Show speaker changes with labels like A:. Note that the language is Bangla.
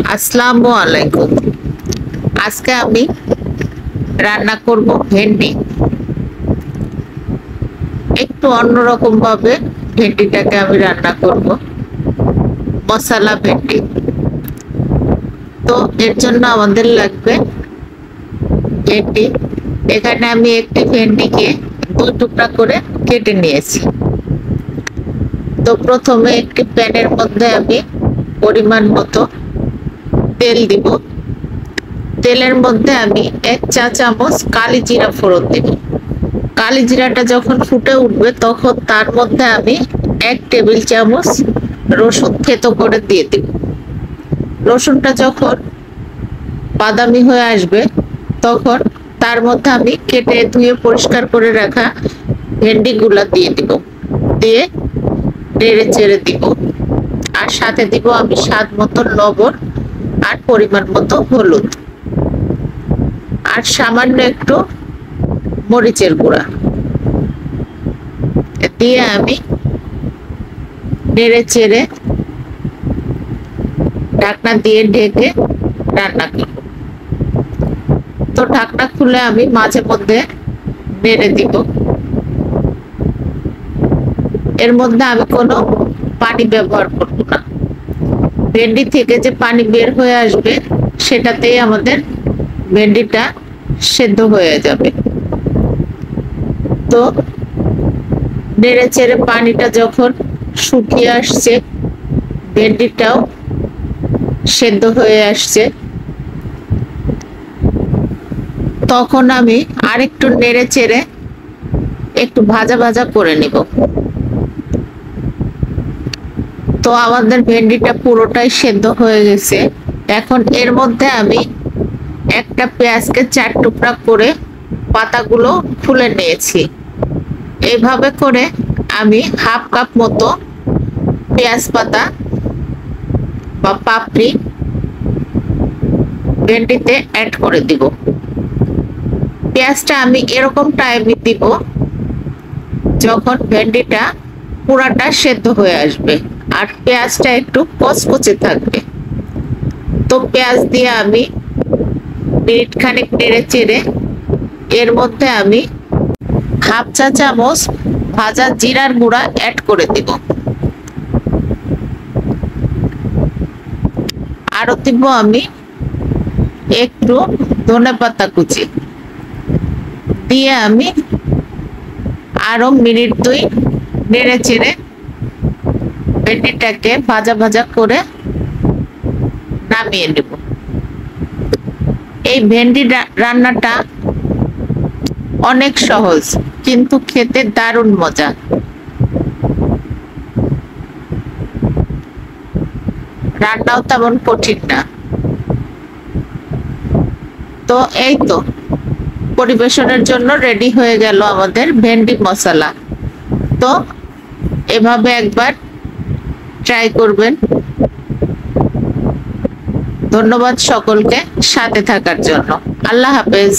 A: আসসালামু আলাইকুম। আজকে আমি রান্না করব ভেন্ডি। একটু অন্যরকম ভাবে ভেন্ডিটাকে আমি রান্না করব, মশলা ভেন্ডি। তো এর জন্য আমাদের লাগবে ভেন্ডি। এখানে আমি একটি ভেন্ডিকে দুই টুকরা করে কেটে নিয়েছি। তো প্রথমে একটি প্যানের মধ্যে আমি পরিমাণ মতো তেল দিব। তেলের মধ্যে আমি 1 চা চামচ কালি জিরা ফোড়ন দিব। কালি জিরাটা যখন ফুটে উঠবে তখন তার মধ্যে আমি 1 টেবিল চামচ রসুন থেতো করে দিয়ে দিব। রসুনটা যখন বাদামি হয়ে আসবে তখন তার মধ্যে আমি কেটে ধুয়ে পরিষ্কার করে রাখা ভেন্ডিগুলা দিয়ে দিব। দিয়ে নেড়ে চেড়ে দিব। আর সাথে দিব আমি স্বাদ মতো লবণ আর পরিমাণ মতো হলুদ আর সামান্য একটু মরিচের গুঁড়া দিয়ে আমি নেড়ে চেড়ে ঢাকনা দিয়ে ঢেকে রান্না করব। তো ঢাকনা খুলে আমি মাঝে মধ্যে নেড়ে দিব। এর মধ্যে আমি কোনো পানি ব্যবহার করব না। ভেন্ডি থেকে যে পানি বের হয়ে আসবে সেটাতেই আমাদের ভেন্ডিটা সেদ্ধ হয়ে যাবে। তো নেড়ে চেড়ে পানিটা যখন শুকিয়ে আসছে, ভেন্ডিটাও সেদ্ধ হয়ে আসছে, তখন আমি আরেকটু নেড়ে চেড়ে একটু ভাজা ভাজা করে নিব। তো আমাদের ভেন্ডিটা পুরোটাই সেদ্ধ হয়ে গেছে। এখন এর মধ্যে আমি একটা পেঁয়াজকে 4 টুকরা করে পাতাগুলো খুলে নিয়েছি। এইভাবে করে আমি হাফ কাপ মতো পেঁয়াজ পাতা বা পাপড়ি ভেন্ডিতে অ্যাড করে দিব। পেঁয়াজটা আমি এরকম টাইমে দিব যখন ভেন্ডিটা পুরাটা সেদ্ধ হয়ে আসবে আর পেঁয়াজটা একটু কচকচে থাকবে। তো পেঁয়াজ দিয়ে আমি মিনিট খানেক নেড়ে চেড়ে এর মধ্যে আমি হাফ চা চামচ ভাজা জিরার গুঁড়া অ্যাড করে দিব। আরো দিব আমি একটু ধনেপাতা কুচি দিয়ে আমি আরো মিনিট 2 নেড়ে চেড়ে ভেন্ডিটাকে ভাজা ভাজা করে নামিয়ে নেব। এই ভেন্ডি রান্নাটা অনেক সহজ কিন্তু খেতে দারুণ মজা। রান্নাও তেমন কঠিন না। তো এই তো পরিবেশনের জন্য রেডি হয়ে গেল আমাদের ভেন্ডি মশলা। তো এভাবে একবার ট্রাই করবেন। ধন্যবাদ সকলকে সাথে থাকার জন্য। আল্লাহ হাফেজ।